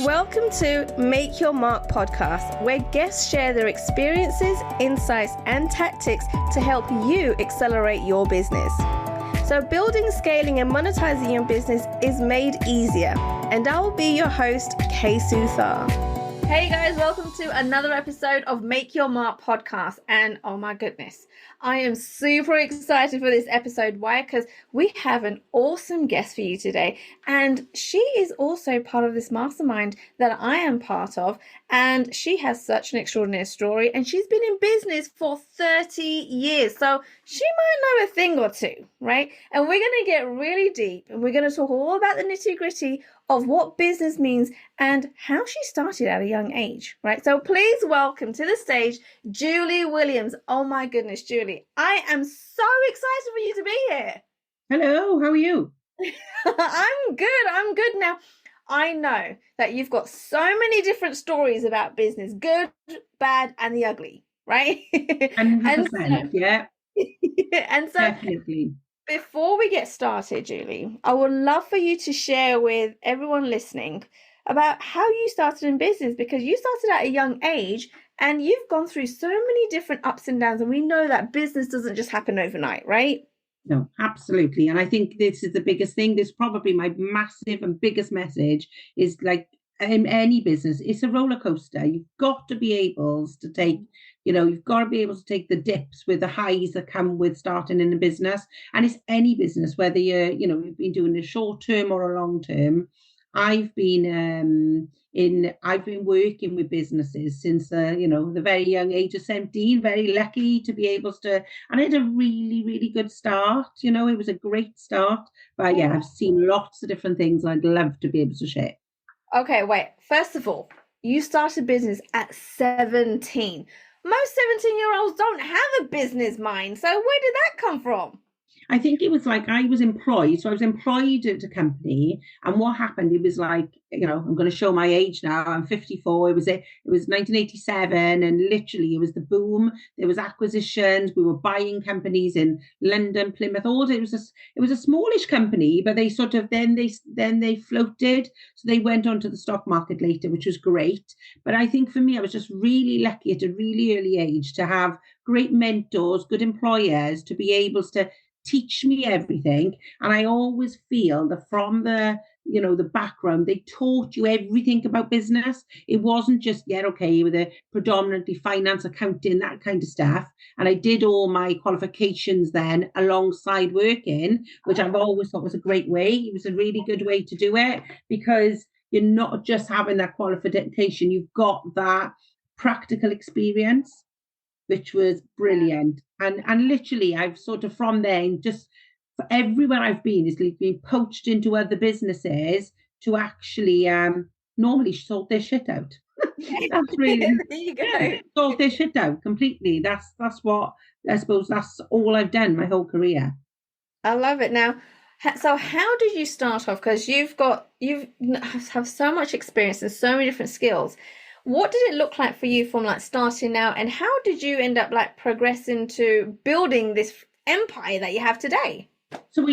Welcome to Make Your Mark podcast, where guests share their experiences, insights, and tactics to help you accelerate your business. So building, scaling, and monetizing your business is made easier. And I will be your host, Kay Suthar. Hey guys, welcome to another episode of Make Your Mark podcast. And oh my goodness, I am super excited for this episode. Why? Because we have an awesome guest for you today. And she is also part of this mastermind that I am part of. And she has such an extraordinary story. And she's been in business for 30 years. So she might know a thing or two, right? And we're going to get really deep. And we're going to talk all about the nitty-gritty of what business means and how she started at a young age, right? So please welcome to the stage, Julie Williams. Oh my goodness, Julie, I am so excited for you to be here. Hello, how are you? I'm good. Now, I know that you've got so many different stories about business, good, bad, and the ugly, right? 100%, yeah. And so definitely. Before we get started, Julie, I would love for you to share with everyone listening about how you started in business, because you started at a young age and you've gone through so many different ups and downs. And we know that business doesn't just happen overnight, right? No, absolutely. And I think this is the biggest thing. This is probably my massive and biggest message is, like, in any business, it's a roller coaster. You've got to be able to take, you've got to be able to take the dips with the highs that come with starting in a business. And it's any business, whether you've been doing a short term or a long term. I've been working with businesses since the very young age of 17. Very lucky to be able to, and I had a really, really good start. It was a great start. But yeah, I've seen lots of different things I'd love to be able to share. Okay, wait. First of all, you started business at 17. Most 17-year-olds don't have a business mind. So where did that come from? I think it was like I was employed. So I was employed at a company. And what happened, it was like, I'm going to show my age now. I'm 54. It was 1987. And literally it was the boom. There was acquisitions. We were buying companies in London, Plymouth. It was a smallish company, but they sort of, then they floated. So they went onto the stock market later, which was great. But I think for me, I was just really lucky at a really early age to have great mentors, good employers, to be able to teach me everything. And I always feel that from the background, they taught you everything about business. It wasn't just, with a predominantly finance, accounting, that kind of stuff. And I did all my qualifications then alongside working, which I've always thought was a great way. It was a really good way to do it, because you're not just having that qualification, you've got that practical experience, which was brilliant. And literally, I've sort of from there, just for everywhere I've been, is been poached into other businesses to actually normally sort their shit out. That's really, there you go. Sort their shit out completely. That's what, I suppose, that's all I've done my whole career. I love it. Now, so how did you start off? Because you have so much experience and so many different skills. What did it look like for you from starting out, and how did you end up progressing to building this empire that you have today? So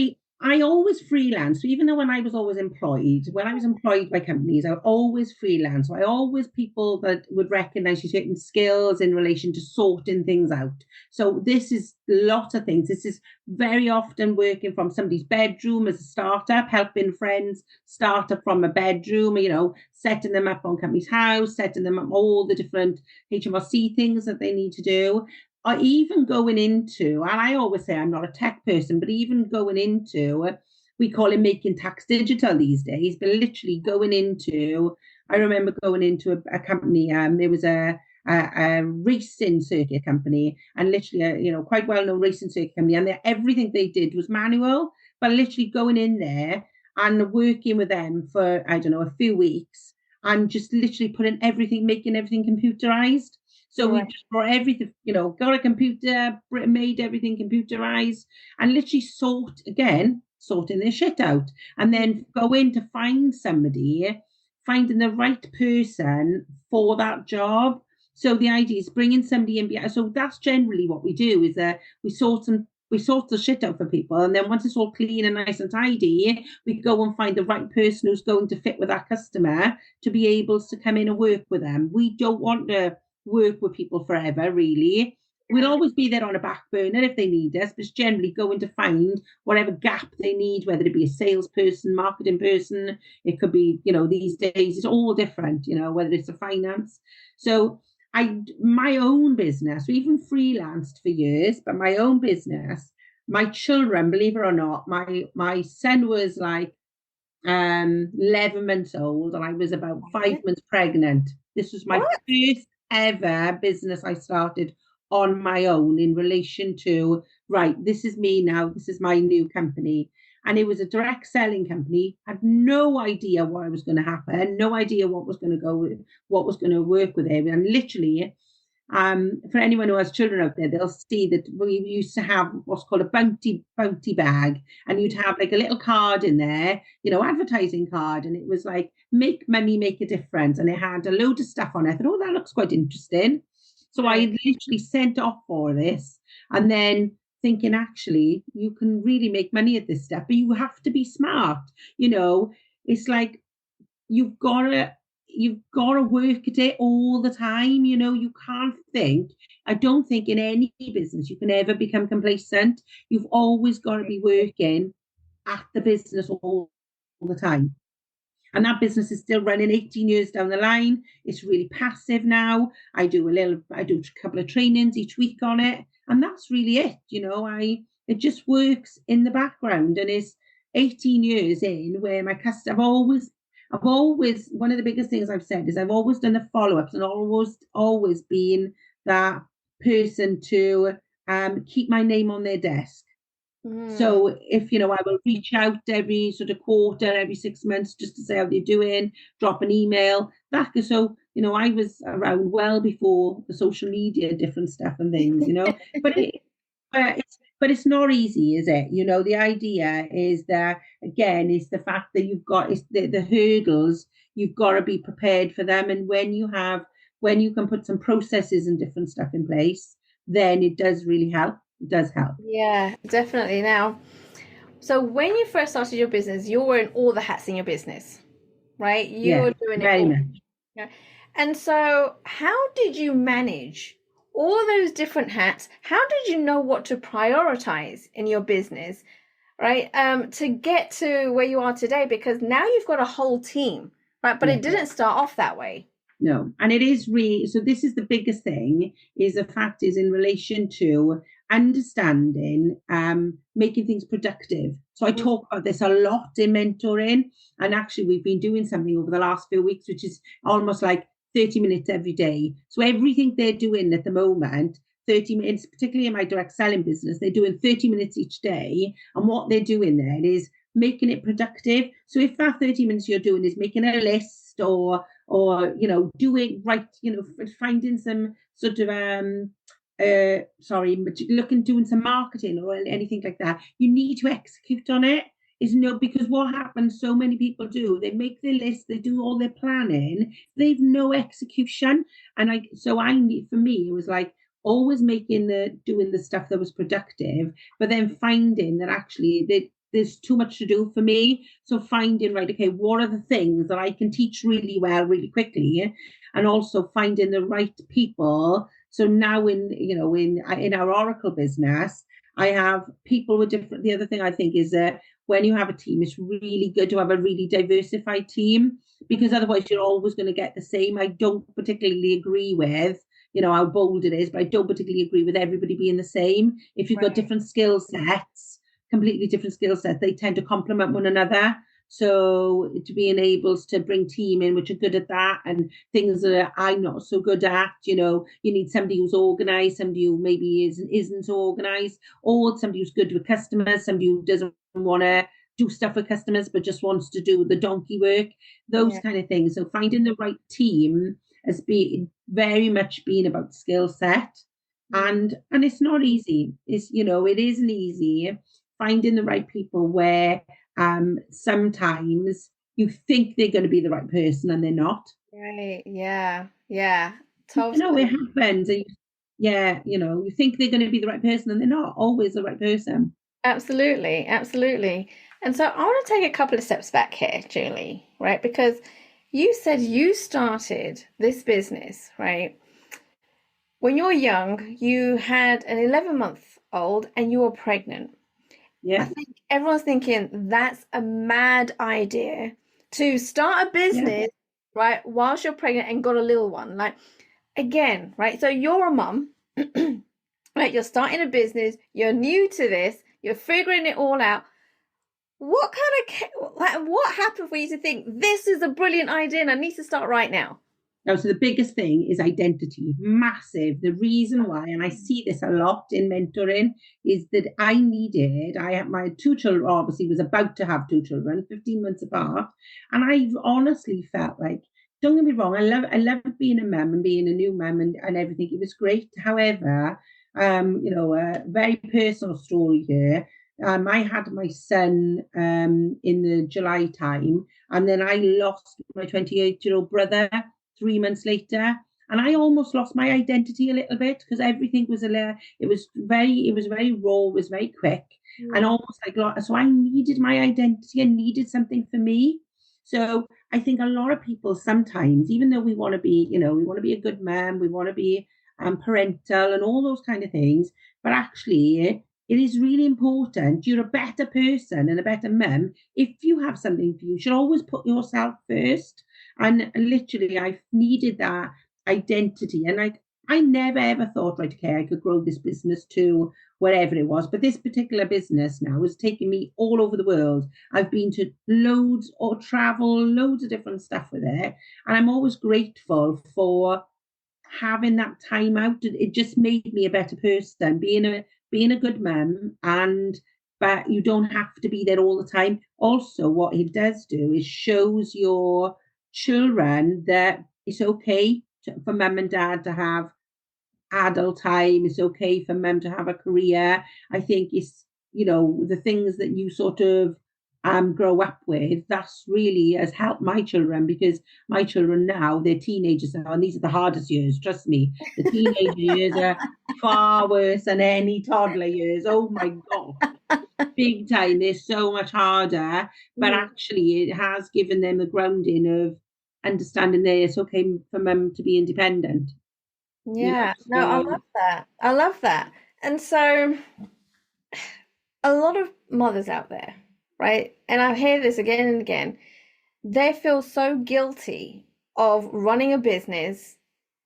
I always freelance. So even though when I was employed by companies, I would always freelance. So I always people that would recognize your certain skills in relation to sorting things out. So this is a lot of things. This is very often working from somebody's bedroom as a startup, helping friends start up from a bedroom, setting them up on company's house, setting them up all the different HMRC things that they need to do. Or even going into, and I always say I'm not a tech person, but even going into, we call it making tax digital these days, but literally going into, I remember going into a company, there was a racing circuit company, and literally quite well-known racing circuit company, and everything they did was manual, but literally going in there and working with them for, a few weeks, and just literally making everything computerized. So we just brought everything, got a computer, made everything computerized, and literally sorting their shit out. And then go in to find somebody, finding the right person for that job. So the idea is bringing somebody in. So that's generally what we do, is that we sort we sort the shit out for people. And then once it's all clean and nice and tidy, we go and find the right person who's going to fit with our customer to be able to come in and work with them. We don't want to work with people forever, really. We'll always be there on a back burner if they need us, but generally going to find whatever gap they need, whether it be a salesperson, marketing person, it could be, these days it's all different, whether it's a finance. So my own business, we even freelanced for years, but my own business, my children, believe it or not, my son was like 11 months old and I was about 5 months pregnant. This was my first ever business I started on my own in relation to, right, this is me now, this is my new company. And it was a direct selling company. I had no idea what was going to happen, no idea what was going to work with it. And literally, for anyone who has children out there, they'll see that we used to have what's called a bounty bag, and you'd have like a little card in there, advertising card, and it was like, make money, make a difference. And it had a load of stuff on it. I thought, oh, that looks quite interesting. So I literally sent off for this, and then thinking, actually, you can really make money at this stuff, but you have to be smart. It's like you've got to work at it all the time. You can't think. I don't think in any business you can ever become complacent. You've always got to be working at the business all the time. And that business is still running 18 years down the line. It's really passive now. I do a couple of trainings each week on it. And that's really it. It just works in the background. And it's 18 years in where I've always, one of the biggest things I've said is I've always done the follow-ups and always been that person to keep my name on their desk. So if, I will reach out every sort of quarter, every 6 months, just to say how they're doing, drop an email. So, I was around well before the social media, different stuff and things, but it's not easy, is it? The idea is that, again, it's the fact that you've got the hurdles, you've got to be prepared for them. And when you can put some processes and different stuff in place, then it does really help. It does help. Yeah, definitely. Now, so when you first started your business, you were wearing all the hats in your business, right? You were doing very it all. much. Yeah. And so how did you manage all those different hats? How did you know what to prioritize in your business, right? To get to where you are today, because now you've got a whole team, right? But it didn't start off that way. No, and it is really, so this is the biggest thing, is the fact is in relation to understanding, making things productive. So I talk about this a lot in mentoring, and actually we've been doing something over the last few weeks, which is almost like 30 minutes every day. So everything they're doing at the moment, 30 minutes, particularly in my direct selling business, they're doing 30 minutes each day. And what they're doing there is making it productive. So if that 30 minutes you're doing is making a list or doing right, finding some sort of doing some marketing or anything like that, you need to execute on it. Because what happens, so many people do, they make their list, they do all their planning, they've no execution. And for me, it was like always doing the stuff that was productive, but then finding that actually there's too much to do for me. So finding, right, okay, what are the things that I can teach really well, really quickly, and also finding the right people. So now in our Oracle business, I have people with different. The other thing I think is that when you have a team, it's really good to have a really diversified team, because otherwise you're always going to get the same. I don't particularly agree with, how bold it is, but I don't particularly agree with everybody being the same. If you've got different skill sets, completely different skill sets, they tend to complement one another. So to being able to bring team in which are good at that, and things that I'm not so good at, you need somebody who's organized, somebody who maybe isn't organized, or somebody who's good with customers, somebody who doesn't want to do stuff with customers but just wants to do the donkey work, those kind of things. So finding the right team has been very much been about skill set, and it's not easy. It isn't easy finding the right people where sometimes you think they're going to be the right person and they're not. Right. Yeah. Totally. It happens. yeah, you think they're going to be the right person and they're not always the right person. Absolutely, absolutely. And so I want to take a couple of steps back here, Julie, right? Because you said you started this business, right? When you were young, you had an 11-month-old and you were pregnant. I Yeah, think everyone's thinking that's a mad idea to start a yeah, business, right, whilst you're pregnant and got a little one. Like, again, right? So you're a mum, right? You're starting a business, you're new to this, you're figuring it all out. What kind of, like, what happened for you to think this is a brilliant idea and I need to start right now? now, so the biggest thing is identity, massive. The reason why, and I see this a lot in mentoring, is that I had my two children, obviously was about to have two children, 15 months apart. And I've honestly felt like, don't get me wrong, I love being a mum and being a new mum and everything. It was great. However, a very personal story here. I had my son in the July time, and then I lost my 28-year-old brother 3 months later, and I almost lost my identity a little bit because everything was it was very raw, it was very quick, and almost like so I needed my identity and needed something for me. So I think a lot of people sometimes, even though we want to be, we want to be a good mom, we want to be parental and all those kind of things, but actually it is really important. You're a better person and a better mum if you have something for you. You should always put yourself first. And literally, I needed that identity. And I never ever thought, right, okay, I could grow this business to whatever it was. But this particular business now is taking me all over the world. I've been to loads or travel, loads of different stuff with it. And I'm always grateful for having that time out. It just made me a better person, being a good mum, and but you don't have to be there all the time. Also, what it does do is shows your children that it's okay for mum and dad to have adult time. It's okay for mum to have a career. I think it's, the things that you sort of grow up with, that's really has helped my children, because my children now, they're teenagers now, and these are the hardest years, trust me. The teenage years are far worse than any toddler years. Oh my God. Big time. They're so much harder. But Mm. actually it has given them a grounding of understanding that it's okay for mum to be independent. You know, Yeah, no, I so love that. I love that. And so a lot of mothers out there, right? And I hear this again and again. They feel so guilty of running a business,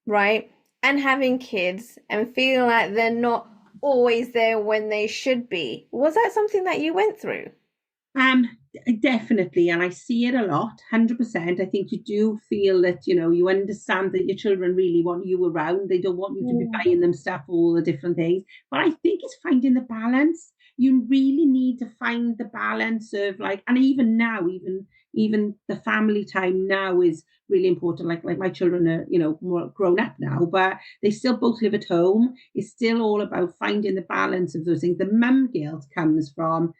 right? And having kids and feeling like they're not always there when they should be. Was that something that you went through? Um, definitely, and I see it a lot, 100%. I think you do feel that, you understand that your children really want you around. They don't want you to be Mm. buying them stuff, all the different things. But I think it's finding the balance. You really need to find the balance of like, and even now, even the family time now is really important. Like my children are, more grown up now, but they still both live at home. It's still all about finding the balance of those things. The mum guilt comes from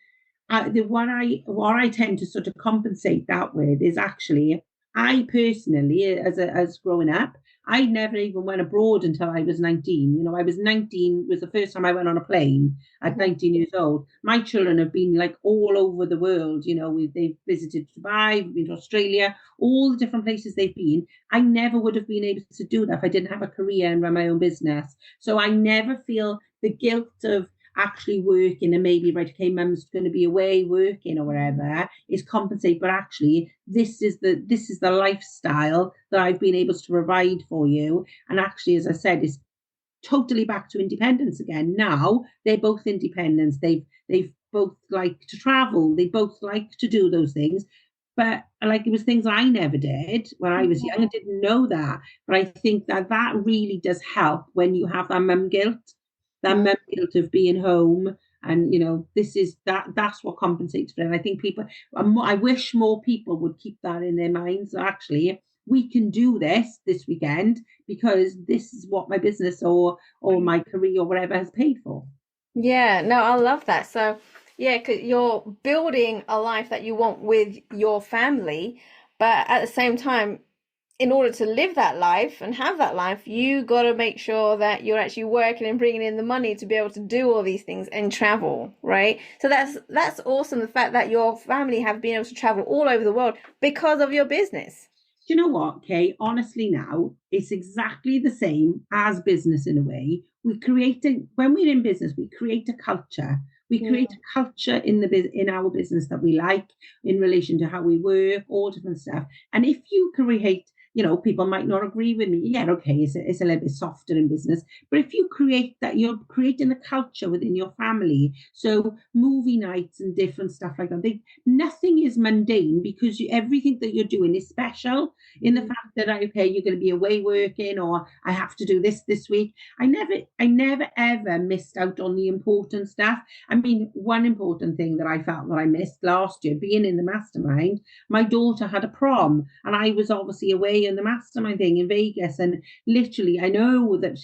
what I tend to sort of compensate that with is actually, I personally, as growing up, I never even went abroad until I was 19. I was 19 was the first time I went on a plane at 19 years old. My children have been like all over the world. They've visited Dubai, we've been to Australia, all the different places they've been. I never would have been able to do that if I didn't have a career and run my own business. So I never feel the guilt of actually working and maybe, right, okay, mum's going to be away working or whatever, is compensate. But actually this is the lifestyle that I've been able to provide for you. And actually, as I said, it's totally back to independence again. Now they're both independent. They've both like to travel, they both like to do those things. But like, it was things I never did when I was young. I didn't know that. But I think that really does help when you have that mum guilt, that Mm. mum guilt of being home. And that's what compensates for it. And I think people, I wish more people would keep that in their minds. Actually, we can do this weekend because this is what my business or my career or whatever has paid for. Yeah, no, I love that. So, yeah, 'cause you're building a life that you want with your family, but at the same time, in order to live that life and have that life, you got to make sure that you're actually working and bringing in the money to be able to do all these things and travel, right? So that's awesome. The fact that your family have been able to travel all over the world because of your business. Do you know what, Kay? Honestly, now it's exactly the same as business in a way. When we're in business, we create a culture. We create a culture in our business that we like in relation to how we work, all different stuff. And if you create, people might not agree with me. Yeah, okay, it's a little bit softer in business. But if you create that, you're creating a culture within your family. So movie nights and different stuff like that. Nothing is mundane because everything that you're doing is special in the fact that, okay, you're going to be away working, or I have to do this week. I never ever missed out on the important stuff. I mean, one important thing that I felt that I missed last year, being in the mastermind, my daughter had a prom and I was obviously away in the mastermind thing in Vegas, and literally I know that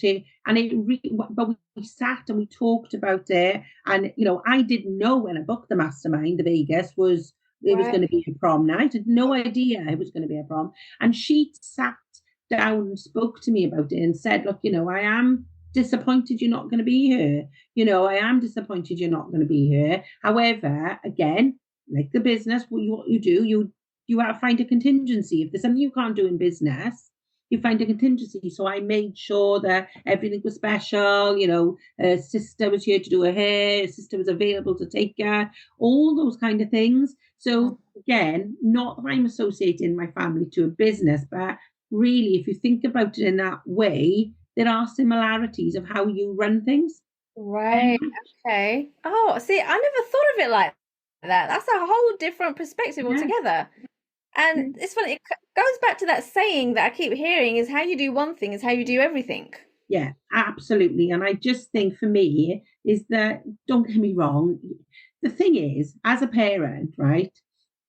but we sat and we talked about it, and I didn't know when I booked the mastermind, the Vegas was going to be a prom night. I had no idea it was going to be a prom, and she sat down and spoke to me about it and said, look, I am disappointed you're not going to be here. I am disappointed you're not going to be here. However, again, like the business, what you do, you have to find a contingency. If there's something you can't do in business, you find a contingency. So I made sure that everything was special. Her sister was here to do her hair. Her sister was available to take her. All those kind of things. So again, not that I'm associating my family to a business, but really, if you think about it in that way, there are similarities of how you run things. Right. Okay. Oh, see, I never thought of it like that. That's a whole different perspective altogether. And it's funny, it goes back to that saying that I keep hearing, is how you do one thing is how you do everything. Yeah, absolutely. And I just think for me is that, don't get me wrong, the thing is, as a parent, right?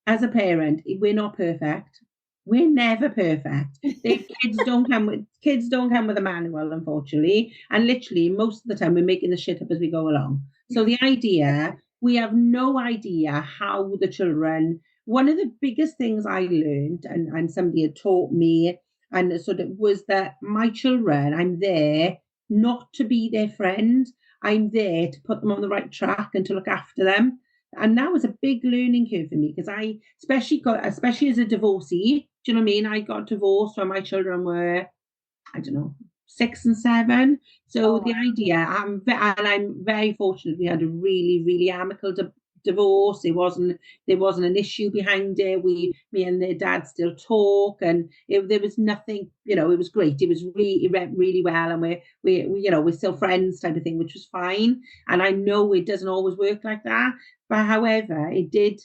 As a parent, we're not perfect. We're never perfect. Kids don't come with a manual, unfortunately. And literally, most of the time, we're making the shit up as we go along. So we have no idea how the children. One of the biggest things I learned, and somebody had taught me, and sort of was that my children, I'm there not to be their friend. I'm there to put them on the right track and to look after them. And that was a big learning curve for me, because I especially as a divorcee, do you know what I mean? I got divorced when my children were, I don't know, 6 and 7. So the idea, I'm very fortunate. We had a really, really amicable divorce. There wasn't an issue behind it. Me and their dad still talk, and there was nothing. It was great. It went really well, and we're still friends, type of thing, which was fine. And I know it doesn't always work like that, but however, it did.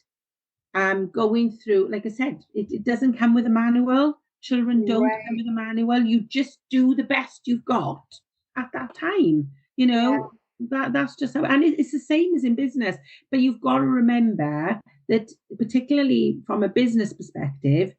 Going through, like I said, it doesn't come with a manual. Children don't come with a manual. You just do the best you've got at that time. That's just how, and it's the same as in business. But you've got to remember that, particularly from a business perspective,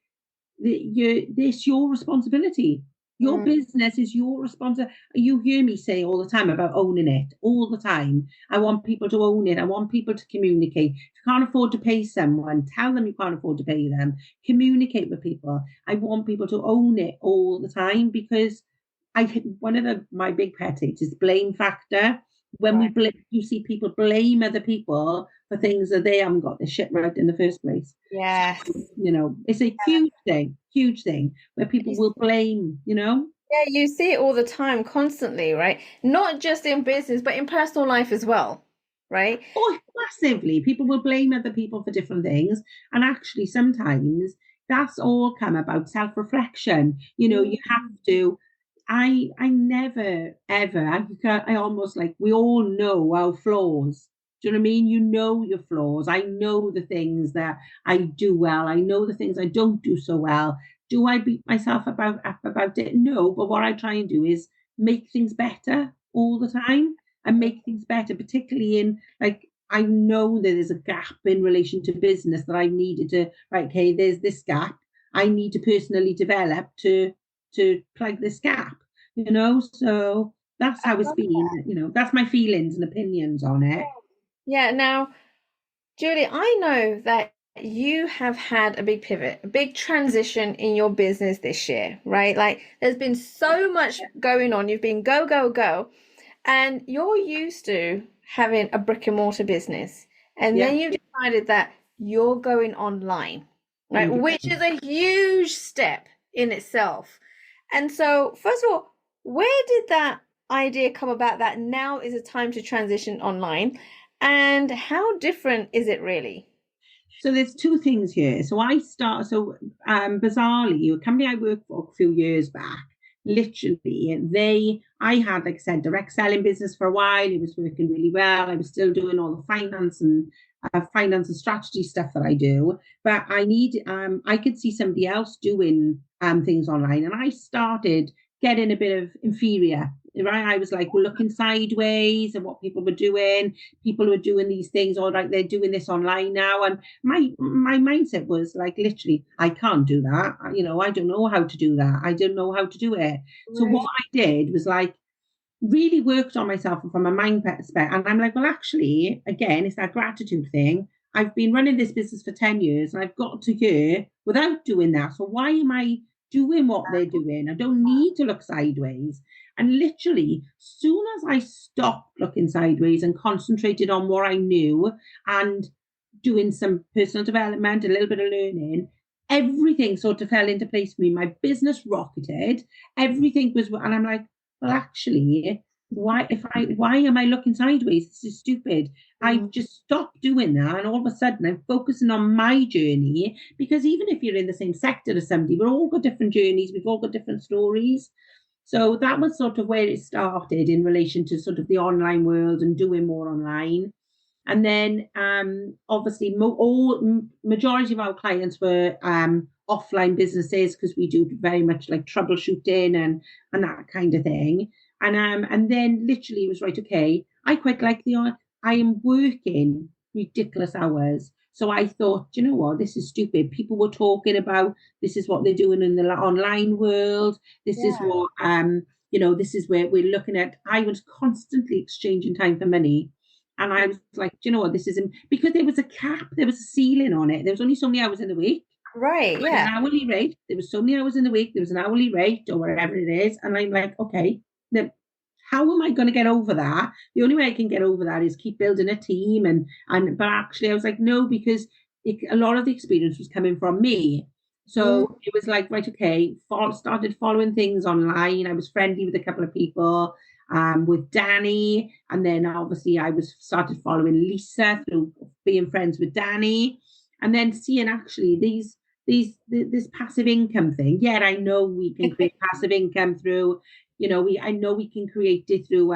it's your responsibility. Your business is your responsibility. You hear me say all the time about owning it, all the time. I want people to own it. I want people to communicate. If you can't afford to pay someone, tell them you can't afford to pay them. Communicate with people. I want people to own it all the time, because one of my big pet hates is blame factor. When you see people blame other people for things that they haven't got their shit right in the first place. Yes. So, it's a huge thing where people will blame, Yeah, you see it all the time, constantly, right? Not just in business, but in personal life as well, right? Oh, massively. People will blame other people for different things. And actually, sometimes that's all come about self-reflection. You have to. I never, ever, I almost like, we all know our flaws. Do you know what I mean? You know your flaws. I know the things that I do well. I know the things I don't do so well. Do I beat myself up about it? No, but what I try and do is make things better all the time, and make things better, particularly in, like, I know that there's a gap in relation to business that I needed to, right, okay, there's this gap. I need to personally develop to plug this gap, so that's how it's been. That's my feelings and opinions on it. Yeah. Now, Julie, I know that you have had a big pivot, a big transition in your business this year, right? Like there's been so much going on. You've been go, go, go, and you're used to having a brick and mortar business. And Yeah, then you've decided that you're going online, right? Which 100%. is a huge step in itself. And so, first of all, where did that idea come about that now is a time to transition online? And how different is it really? So there's two things here. Bizarrely, a company I worked for a few years back, literally, I had, like I said, direct selling business for a while. It was working really well. I was still doing all the finance and strategy stuff that I do, but I could see somebody else doing things online, and I started getting a bit of inferior. Right, I was like looking sideways at what people were doing. People were doing these things, all right, they're doing this online now, and my mindset was like literally, I can't do that. I don't know how to do that. I don't know how to do it. So what Right. I did was like really worked on myself from a mind perspective. And I'm like, well, actually, again, it's that gratitude thing. I've been running this business for 10 years and I've got to here without doing that. So why am I doing what they're doing? I don't need to look sideways. And literally, soon as I stopped looking sideways and concentrated on what I knew and doing some personal development, a little bit of learning, everything sort of fell into place for me. My business rocketed. Everything was, and I'm like, well, actually, why am I looking sideways? This is stupid. I've Mm. just stopped doing that, and all of a sudden I'm focusing on my journey, because even if you're in the same sector as somebody, we've all got different journeys, we've all got different stories. So that was sort of where it started in relation to sort of the online world and doing more online. And then obviously majority of our clients were offline businesses, because we do very much like troubleshooting and that kind of thing. And then literally it was right, okay, I quite like I am working ridiculous hours. So I thought, you know what, this is stupid. People were talking about this is what they're doing in the online world. This is Yeah. what this is where we're looking at. I was constantly exchanging time for money. And I was like, do you know what, this isn't, because there was a cap, there was a ceiling on it. There was only so many hours in the week. Right. And Yeah. an hourly rate. There was so many hours in the week. There was an hourly rate or whatever it is. And I'm like, okay, then how am I going to get over that? The only way I can get over that is keep building a team. But actually I was like, no, because a lot of the experience was coming from me. Mm. So it was like, right, okay, started following things online. I was friendly with a couple of people, with Danny. And then obviously I was started following Lisa through being friends with Danny. And then seeing actually this passive income thing. Yeah, I know we can create passive income through, I know we can create it through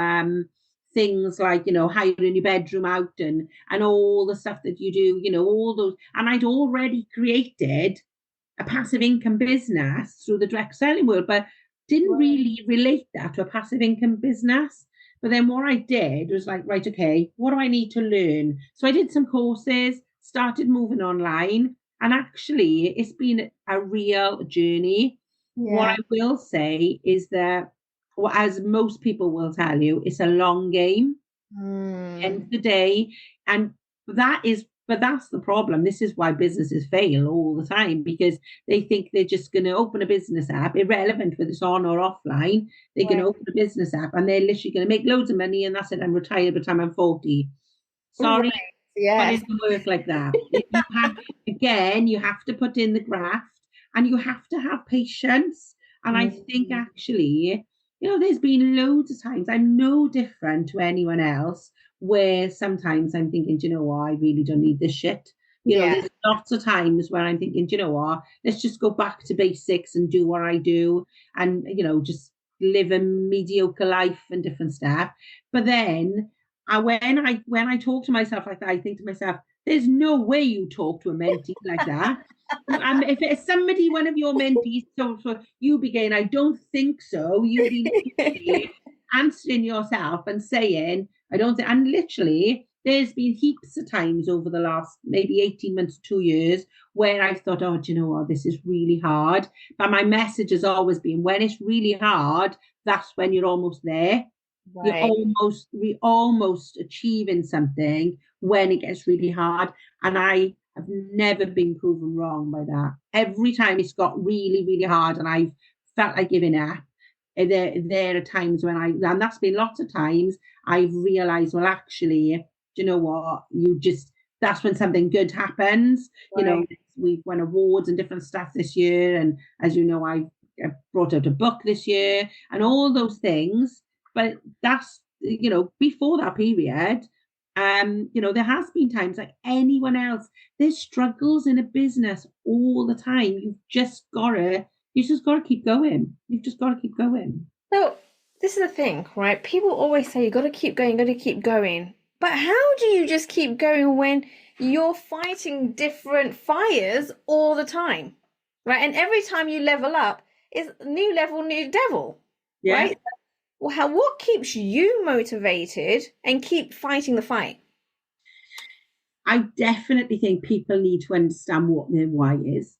things like, hiring your bedroom out and all the stuff that you do, all those. And I'd already created a passive income business through the direct selling world, but didn't Right. really relate that to a passive income business. But then what I did was like, right, okay, what do I need to learn? So I did some courses, started moving online, and actually it's been a real journey. What Yeah. I will say is that, well, as most people will tell you, it's a long game, end Mm. of the day. And but that's the problem. This is why businesses fail all the time, because they think they're just going to open a business app, irrelevant whether it's on or offline. They're going to Right. open a business app and they're literally going to make loads of money, and that's it. I'm retired by the time I'm 40. Sorry, Right. but Yes. it doesn't work like that. You have to put in the graft, and you have to have patience. And I think Mm. actually, there's been loads of times I'm no different to anyone else, where sometimes I'm thinking, do you know what, I really don't need this shit. Yeah. There's lots of times where I'm thinking, do you know what, let's just go back to basics and do what I do, and just live a mediocre life and different stuff. But then when I talk to myself like that, I think to myself, there's no way you talk to a mentee like that. If it's somebody, one of your mentees, so you begin, I don't think so. You'd be answering yourself and saying, I don't think, and literally, there's been heaps of times over the last maybe 18 months, 2 years, where I thought, oh, do you know what, this is really hard. But my message has always been, when it's really hard, that's when you're almost there. Right. We almost achieving something when it gets really hard. And I've never been proven wrong by that. Every time it's got really, really hard and I've felt like giving up, there are times when and that's been lots of times, I've realised, well, actually, do you know what? That's when something good happens. Right. You know, we've won awards and different stuff this year. And as you know, I've brought out a book this year and all those things. But that's, you know, before that period, you know, there has been times like anyone else, there's struggles in a business all the time. You just gotta keep going. You've just got to keep going. So this is the thing, right? People always say you got to keep going, got to keep going. But how do you just keep going when you're fighting different fires all the time, right? And every time you level up, it's new level, new devil, right? Well, what keeps you motivated and keep fighting the fight? I definitely think people need to understand what their why is.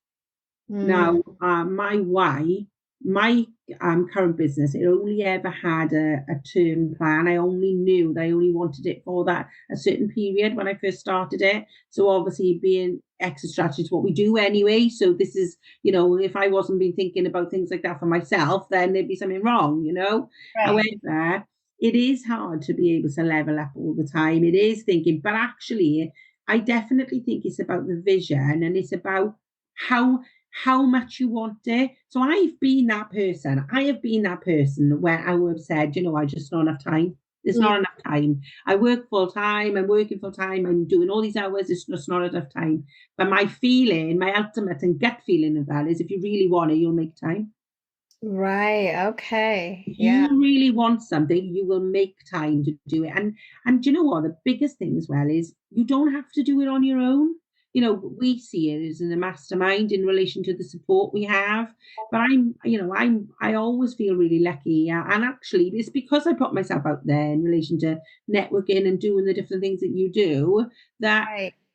Now, my why, my current business, it only ever had a term plan. I only knew that I only wanted it for a certain period when I first started it. So obviously being exit strategy is what we do anyway. So this is, you know, if I wasn't been thinking about things like that for myself, then there'd be something wrong, you know. Right. However, it is hard to be able to level up all the time. It is thinking, but actually, I definitely think it's about the vision and it's about how much you want it. So I've been that person. I have been that person where I would have said, you know, I just not enough time. There's not enough time. I work full time. I'm working full time. I'm doing all these hours. It's just not enough time. But my feeling, my ultimate and gut feeling of that is if you really want it, you'll make time. Right. Okay. If you really want something, you will make time to do it. And do you know what? The biggest thing as well is you don't have to do it on your own. You know, we see it as a mastermind in relation to the support we have. But I always feel really lucky. And actually, it's because I put myself out there in relation to networking and doing the different things that you do, that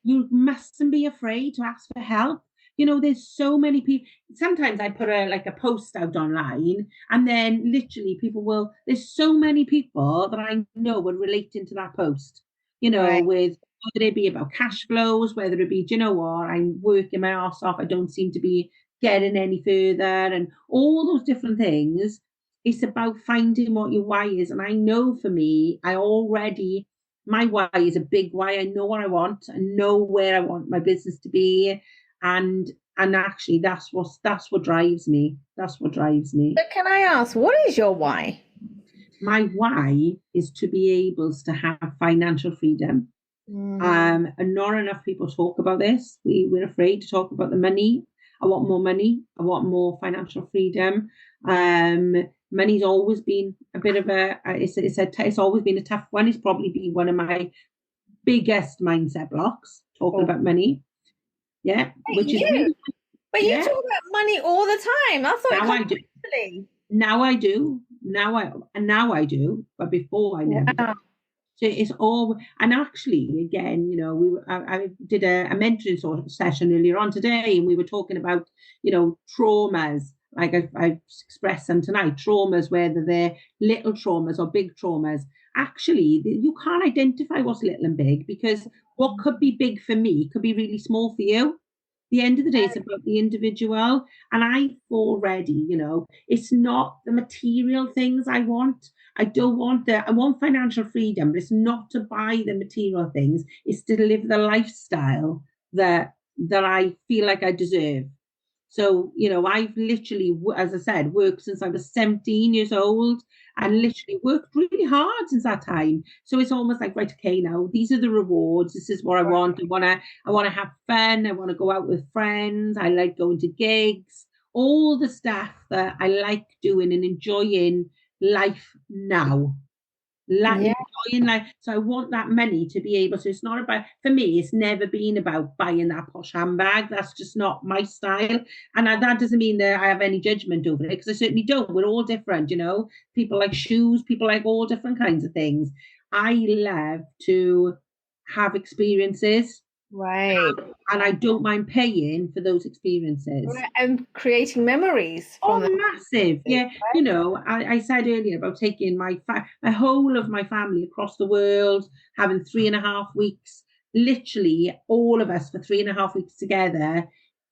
you mustn't be afraid to ask for help. You know, there's so many people. Sometimes I put a post out online and then literally there's so many people that I know are relating to that post, you know, with whether it be about cash flows, whether it be, do you know what, I'm working my ass off, I don't seem to be getting any further, and all those different things. It's about finding what your why is. And I know for me, my why is a big why. I know what I want. I know where I want my business to be. And actually that's what drives me. That's what drives me. But can I ask, what is your why? My why is to be able to have financial freedom. And not enough people talk about this. We're afraid to talk about the money. I want more money. I want more financial freedom. Money's always been a bit of it's always been a tough one. It's probably been one of my biggest mindset blocks, talking about money. Yeah, which is really, but you talk about money all the time. I thought now I do. Now I do, but before I never did. So it's all, and actually, again, you know, I did a mentoring sort of session earlier on today, and we were talking about, you know, traumas. Like I've expressed them tonight, traumas, whether they're little traumas or big traumas. Actually, you can't identify what's little and big, because what could be big for me could be really small for you. At the end of the day, it's about the individual. And I've already, you know, it's not the material things I want. I want financial freedom, but it's not to buy the material things. It's to live the lifestyle that I feel like I deserve. So, you know, I've literally, as I said, worked since I was 17 years old and literally worked really hard since that time. So it's almost like, right, okay, now these are the rewards. This is what I want. I want to have fun. I want to go out with friends. I like going to gigs, all the stuff that I like doing and enjoying life now. Enjoying life. So I want that money to be able to, it's not about, for me, it's never been about buying that posh handbag. That's just not my style. And that doesn't mean that I have any judgment over it, because I certainly don't. We're all different, you know. People like shoes, people like all different kinds of things. I love to have experiences. Right. And I don't mind paying for those experiences. Right. And creating memories. Massive. Yeah. Right. You know, I said earlier about taking my whole of my family across the world, having 3.5 weeks literally all of us for 3.5 weeks together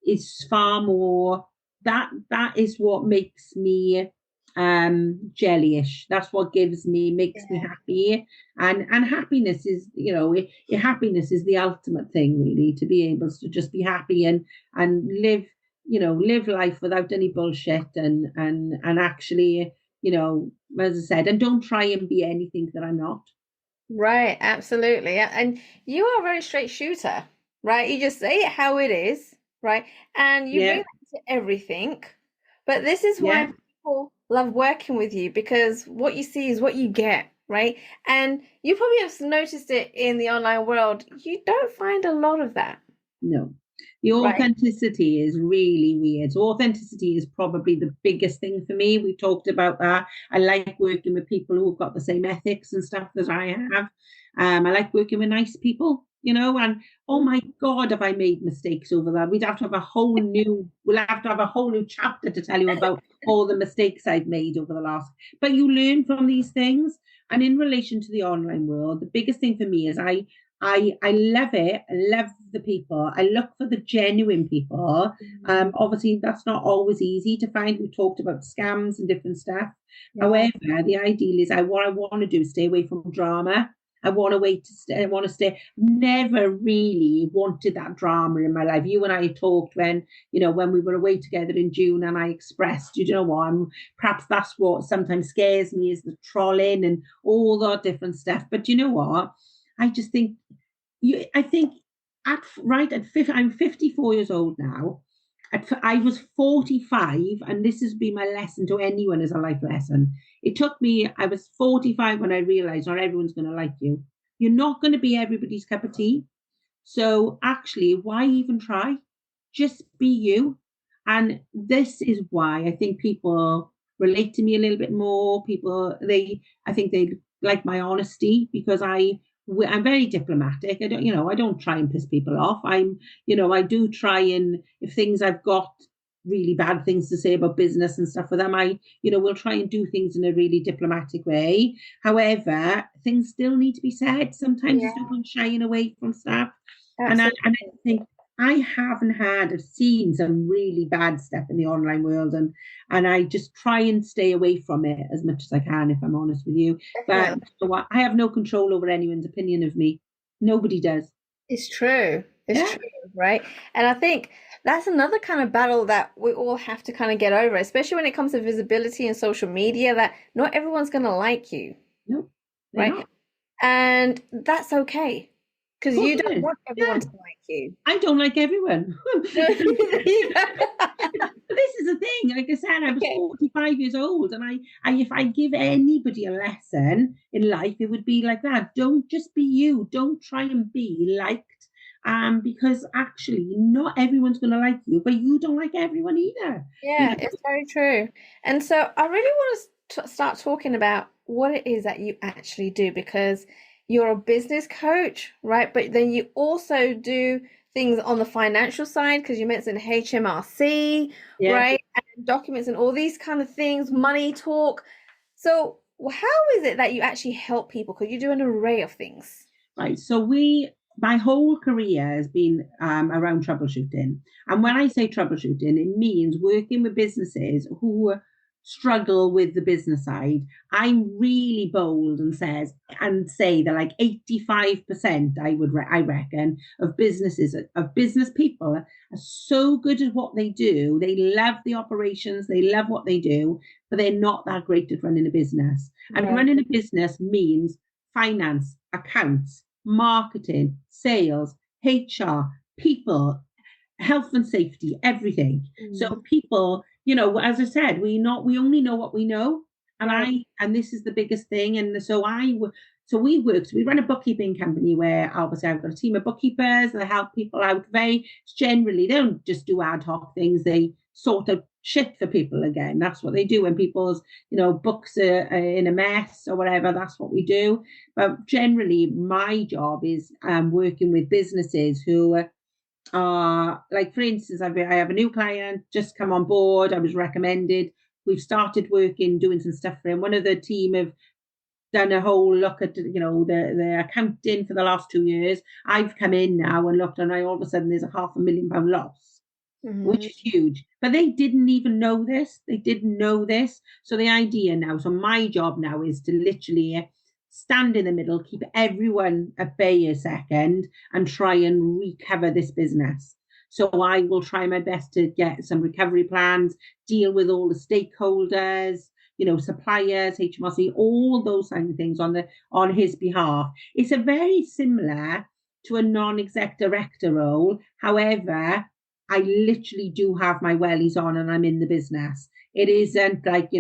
is far more, that is what makes me jellyish. That's what makes me happy. And happiness is, happiness is the ultimate thing, really, to be able to just be happy and live, live life without any bullshit, and actually, as I said, and don't try and be anything that I'm not. Right, absolutely. And you are a very straight shooter, right? You just say it how it is, right? And you bring Yeah, that to everything. But this is why yeah. people love working with you, because what you see is what you get, right? And you probably have noticed it in the online world. You don't find a lot of that, No. The right? authenticity is really weird. So authenticity is probably the biggest thing for me. We talked about that. I like working with people who've got the same ethics and stuff that I have. I like working with nice people, and oh my God, have I made mistakes over that? We'll have to have a whole new chapter to tell you about all the mistakes I've made over the last, but you learn from these things. And in relation to the online world, the biggest thing for me is I love it. I love the people. I look for the genuine people. Obviously, that's not always easy to find. We talked about scams and different stuff. Yeah. However, the ideal is what I want to do is stay away from drama. I want to wait to stay. I want to stay. Never really wanted that drama in my life. You and I talked when we were away together in June, and I expressed, perhaps that's what sometimes scares me, is the trolling and all that different stuff. But you know what? I just think I think I'm 54 years old now. I was 45, and this has been my lesson to anyone as a life lesson. I was 45 when I realized not everyone's going to like you. You're not going to be everybody's cup of tea. So actually, why even try? Just be you. And this is why I think people relate to me a little bit more. I think they like my honesty, because I'm very diplomatic. I don't try and piss people off. I do try, and if things I've got really bad things to say about business and stuff with them, we'll try and do things in a really diplomatic way. However, things still need to be said. Sometimes Yeah, there's no point shying away from stuff. And I absolutely. think I've seen some really bad stuff in the online world, and I just try and stay away from it as much as I can, if I'm honest with you. But Definitely. you know what? I have no control over anyone's opinion of me. Nobody does. It's true. It's Yeah. true, right? And I think that's another kind of battle that we all have to kind of get over, especially when it comes to visibility and social media, that not everyone's going to like you, No, they're right? not. And that's okay, Of because course you it don't is. want everyone Yeah. to like you. I don't like everyone. There you go. This is the thing. Like I said, I was Okay. 45 years old, and if I give anybody a lesson in life, it would be like that. Don't just be you. Don't try and be liked. Because actually, not everyone's going to like you, but you don't like everyone either. You Yeah, know, it's very true. And so I really want to start talking about what it is that you actually do, because you're a business coach, right? But then you also do things on the financial side, because you mentioned HMRC, yeah. right? And documents and all these kind of things, money talk. So how is it that you actually help people? Because you do an array of things. Right. So my whole career has been around troubleshooting. And when I say troubleshooting, it means working with businesses who struggle with the business side. I'm really bold and say that like 85%, I reckon, of business people are so good at what they do. They love the operations, they love what they do, but they're not that great at running a business. And Right. running a business means finance, accounts, marketing, sales, HR, people, health and safety, everything. Mm. So people, as I said, we only know what we know, Right. and this is the biggest thing. And so we run a bookkeeping company where obviously I've got a team of bookkeepers that help people out. Very generally, they don't just do ad hoc things; they sort of shit for people again. That's what they do when people's books are in a mess or whatever. That's what we do. But generally, my job is working with businesses who like, for instance, I have a new client just come on board. I was recommended. We've started doing some stuff for him. One of the team have done a whole look at, the accounting for the last 2 years. I've come in now and looked, and all of a sudden there's a £500,000 loss, which is huge. But they didn't even know this. They didn't know this. So the idea now, so my job now is to literally stand in the middle, keep everyone at bay a second, and try and recover this business. So I will try my best to get some recovery plans, deal with all the stakeholders, suppliers, HMRC, all those kind of things on his behalf. It's a very similar to a non-exec director role. However, I literally do have my wellies on and I'm in the business. It isn't like,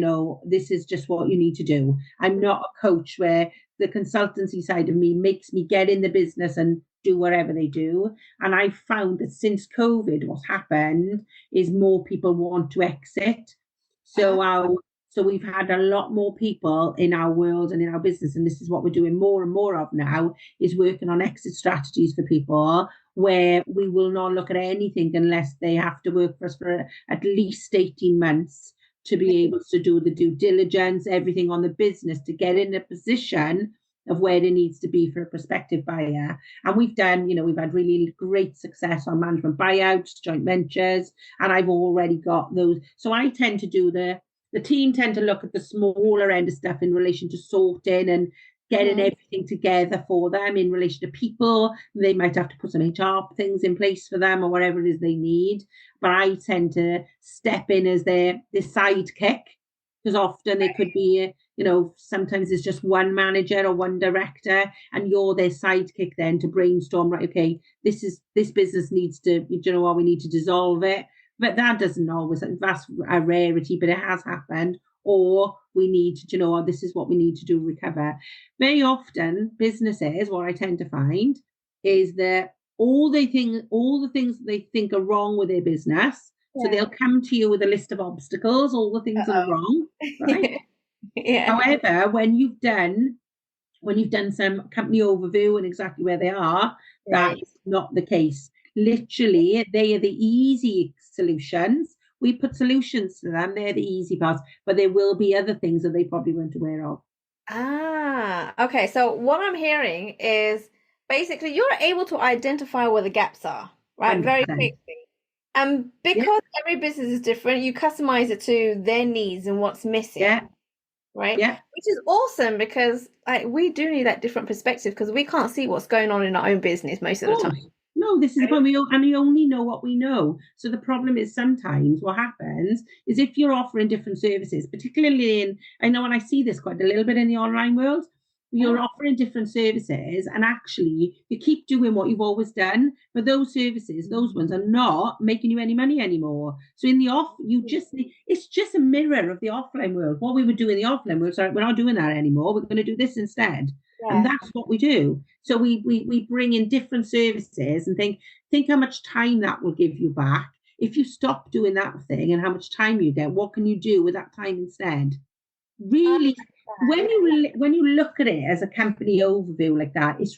this is just what you need to do. I'm not a coach where the consultancy side of me makes me get in the business and do whatever they do. And I've found that since COVID, what's happened is more people want to exit. So we've had a lot more people in our world and in our business, and this is what we're doing more and more of now, is working on exit strategies for people where we will not look at anything unless they have to work for us for at least 18 months to be able to do the due diligence, everything on the business to get in a position of where it needs to be for a prospective buyer. And we've done, we've had really great success on management buyouts, joint ventures, and I've already got those. So I tend to do the team tend to look at the smaller end of stuff in relation to sorting and getting everything together for them in relation to people. They might have to put some HR things in place for them or whatever it is they need. But I tend to step in as their sidekick, because often they could be, sometimes it's just one manager or one director, and you're their sidekick then to brainstorm, right, okay, this business needs to, we need to dissolve it. But that doesn't always, that's a rarity, but it has happened. Or we need to, this is what we need to do, recover. Very often, businesses, what I tend to find is that all the things that they think are wrong with their business, so they'll come to you with a list of obstacles, all the things that are wrong, right? However, when you've done some company overview and exactly where they are, that is not the case. Literally, they are the easy solutions. We put solutions to them. They're the easy parts, but there will be other things that they probably weren't aware of. Okay. So what I'm hearing is basically you're able to identify where the gaps are, right? 100%. Very quickly. And because every business is different, you customize it to their needs and what's missing. Right? Yeah. Which is awesome, because we do need that different perspective, because we can't see what's going on in our own business most of the time. No, this is the point. We only know what we know. So the problem is sometimes what happens is if you're offering different services, particularly I know when I see this quite a little bit in the online world, you're offering different services and actually you keep doing what you've always done, but those services, those ones are not making you any money anymore. So in the it's just a mirror of the offline world. What we would do in the offline world, sorry, we're not doing that anymore. We're going to do this instead. Yeah. And that's what we do. So we bring in different services and think how much time that will give you back. If you stop doing that thing and how much time you get, what can you do with that time instead? Really, when you look at it as a company overview like that, it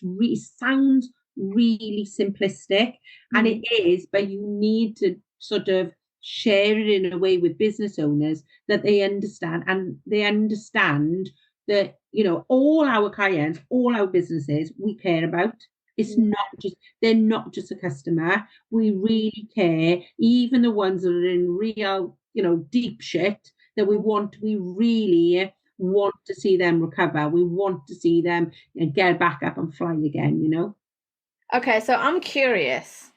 sounds really simplistic, and it is, but you need to sort of share it in a way with business owners that they understand, and they understand that, all our clients, all our businesses, we care about. It's not just, they're not just a customer. We really care, even the ones that are in real, deep shit, that we really want to see them recover. We want to see them get back up and fly again, Okay, so I'm curious.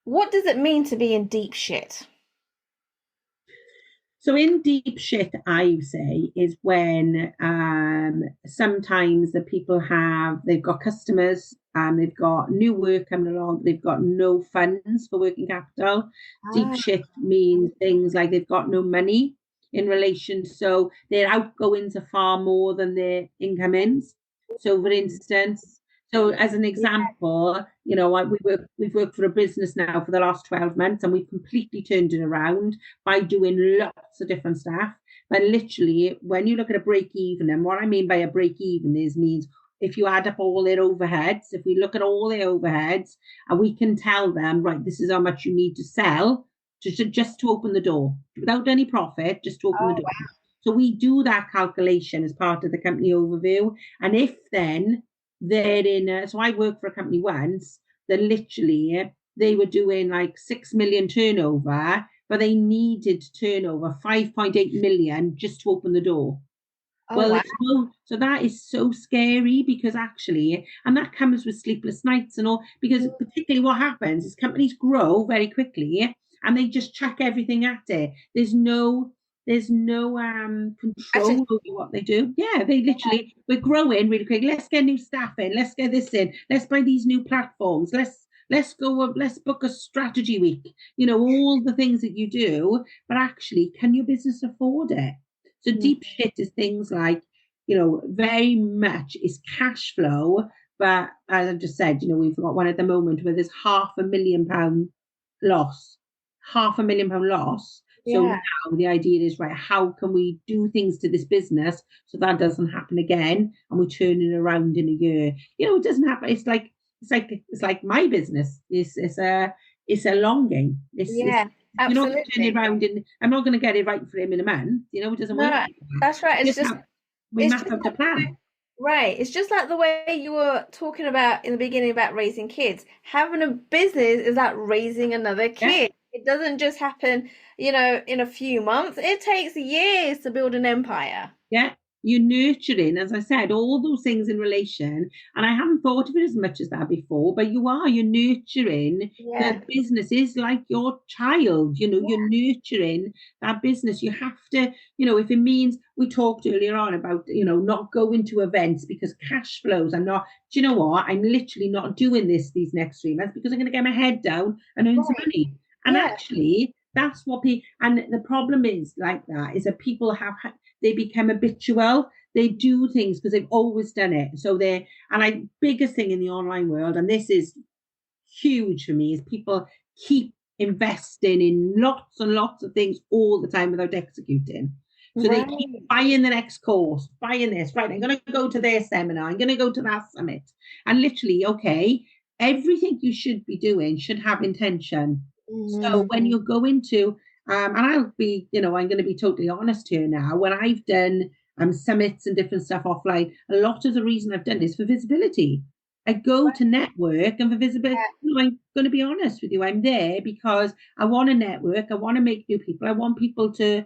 What does it mean to be in deep shit? So in deep shit, I say, is when sometimes the people they've got customers, they've got new work coming along, they've got no funds for working capital. Deep shit means things like they've got no money in relation, so their outgoings are far more than their incomings. So for instance, as an example, we've worked for a business now for the last 12 months, and we've completely turned it around by doing lots of different stuff. But literally, when you look at a break even, and what I mean by a break even means if you add up all their overheads, if we look at all their overheads, and we can tell them, right, this is how much you need to sell just to open the door without any profit, just to open the door. Wow. So we do that calculation as part of the company overview. And if then they're in, so I worked for a company once that literally they were doing like 6 million turnover, but they needed turnover 5.8 million just to open the door. Oh, Well, wow. so that is so scary because actually, and that comes with sleepless nights and all, because particularly what happens is companies grow very quickly and they just chuck everything at it. There's no Actually, control over what they do. Yeah, they literally, we're growing really quick. Let's get new staff in. Let's get this in. Let's buy these new platforms. Let's book a strategy week. All the things that you do, but actually, can your business afford it? So deep shit is things like, very much is cash flow. But as I just said, we've got one at the moment where there's £500,000 loss, £500,000 loss. So yeah. now the idea is, right, how can we do things to this business so that doesn't happen again? And we turn it around in a year. It doesn't happen. It's like my business. It's a long game. Yeah, You're not going to turn it absolutely. around and I'm not going to get it right for him in a month. It doesn't work No, like that. that's right. We It's map just out a like plan. right. It's just like the way you were talking about in the beginning about raising kids. Having a business is like raising another Yeah, kid. It doesn't just happen, in a few months. It takes years to build an empire. yeah. You're nurturing, as I said, all those things in relation. And I haven't thought of it as much as that before, but you're nurturing Yeah. the business is like your child, you're nurturing that business. You have to, if it means we talked earlier on about, not going to events because cash flows. Do you know what? I'm literally not doing these next 3 months because I'm going to get my head down and earn some Right. money. And Yeah. actually, that's what people, and the problem is like that is that people they become habitual. They do things because they've always done it. Biggest thing in the online world, and this is huge for me, is people keep investing in lots and lots of things all the time without executing. So they keep Right. buying the next course, buying this, right? I'm going to go to their seminar. I'm going to go to that summit. And literally, okay, everything you should be doing should have intention. So Mm. when you're going to, and I'm going to be totally honest here now, when I've done summits and different stuff offline, a lot of the reason I've done is for visibility. I go to network and for visibility. I'm going to be honest with you. I'm there because I want to network. I want to make new people. I want to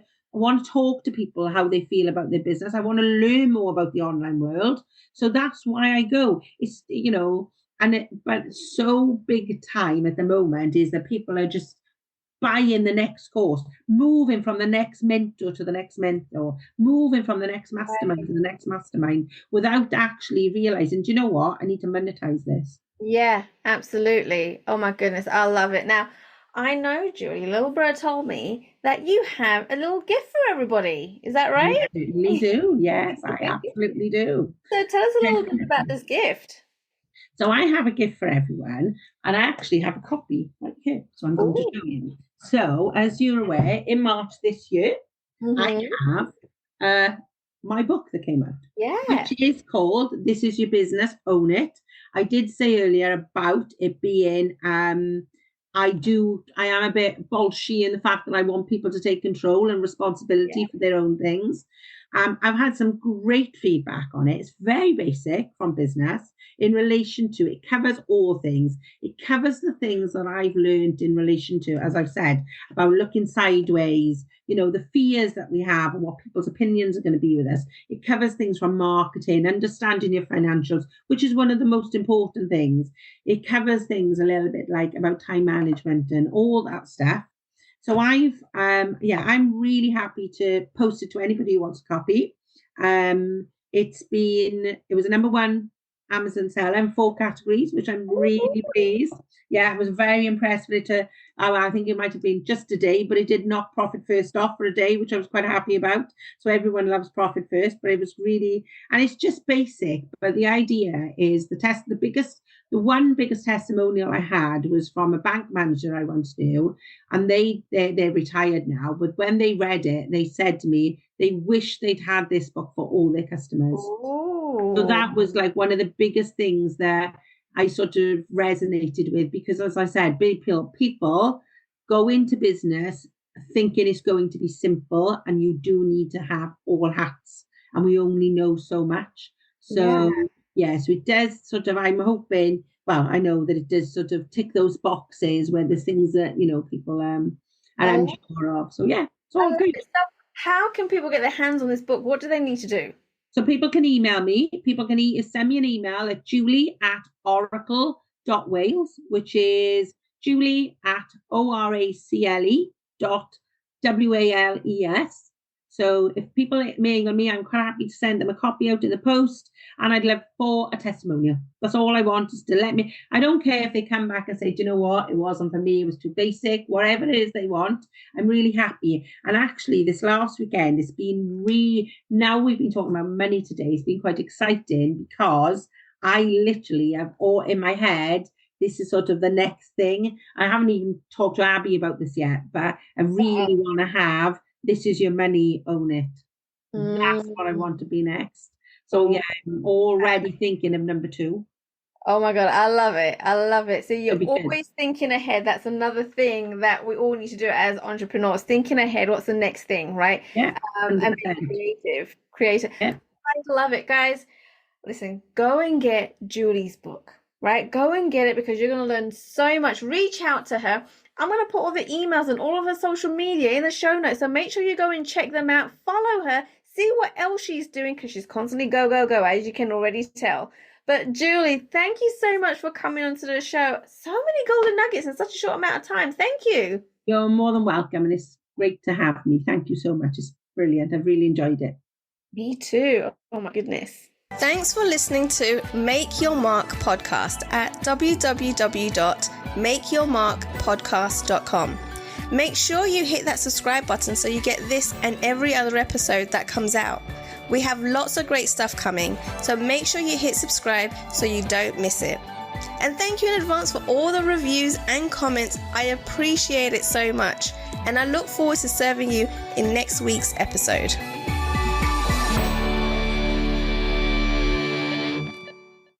talk to people how they feel about their business. I want to learn more about the online world. So that's why I go. But so big time at the moment is that people are just buying the next course, moving from the next mentor to the next mentor, moving from the next mastermind to the next mastermind without actually realizing, do you know what? I need to monetize this. Yeah, absolutely. Oh my goodness, I love it. Now, I know, Julie, little bird told me that you have a little gift for everybody. Is that I right? certainly do. Yes, I absolutely do. So tell us a little bit about Definitely. this gift. So I have a gift for everyone, and I actually have a copy right here. So I'm going to Oh. show you. So, as you're aware, in March this year, I Mm-hmm. have my book that came out, Yeah. which is called This Is Your Business, Own It. I did say earlier about it being, I am a bit bolshy in the fact that I want people to take control and responsibility for their own things. I've had some great feedback on it. It's very basic from business in relation to, it covers all things. It covers the things that I've learned in relation to, as I've said, about looking sideways, the fears that we have and what people's opinions are going to be with us. It covers things from marketing, understanding your financials, which is one of the most important things. It covers things a little bit like about time management and all that stuff. So I'm really happy to post it to anybody who wants a copy. It was a number one Amazon seller in 4 categories, which I'm really pleased. Yeah, I was very impressed with it. I think it might have been just a day, but it did knock Profit First off for a day, which I was quite happy about. So everyone loves Profit First, but it was really, and it's just basic. But the idea is the one biggest testimonial I had was from a bank manager I once knew, and they're retired now. But when they read it, they said to me they wish they'd had this book for all their customers. So Oh. that was like one of the biggest things that I sort of resonated with, because as I said, people go into business thinking it's going to be simple, and you do need to have all hats, and we only know so much. So so it does sort of, I'm hoping, well, I know that it does sort of tick those boxes where there's things that, people and I'm sure of. So yeah, it's all good. So how can people get their hands on this book? What do they need to do? So people can email me. People can send me an email at julie@oracle.wales, which is julie@oracle.wales. So if people email me, I'm quite happy to send them a copy out in the post, and I'd love for a testimonial. That's all I want, is to let me. I don't care if they come back and say, do you know what, it wasn't for me, it was too basic, whatever it is they want. I'm really happy. And actually, this last weekend, it's been now we've been talking about money today, it's been quite exciting, because I literally have all in my head, this is sort of the next thing. I haven't even talked to Abby about this yet, but I really want to have, this is your money, own it. That's what I want to be next. So yeah, I'm already thinking of number 2. Oh my God, I love it. I love it. So you're always thinking ahead. That's another thing that we all need to do as entrepreneurs, thinking ahead. What's the next thing, right? Yeah. And being creative. Yeah. I love it, guys. Listen, go and get Julie's book, right? Go and get it, because you're going to learn so much. Reach out to her. I'm going to put all the emails and all of her social media in the show notes. So make sure you go and check them out. Follow her. See what else she's doing, because she's constantly go, as you can already tell. But Julie, thank you so much for coming onto the show. So many golden nuggets in such a short amount of time. Thank you. You're more than welcome, and it's great to have me. Thank you so much. It's brilliant. I've really enjoyed it. Me too. Oh my goodness. Thanks for listening to Make Your Mark podcast at www.makeyourmarkpodcast.com. Make sure you hit that subscribe button so you get this and every other episode that comes out. We have lots of great stuff coming, so make sure you hit subscribe so you don't miss it. And thank you in advance for all the reviews and comments. I appreciate it so much, and I look forward to serving you in next week's episode.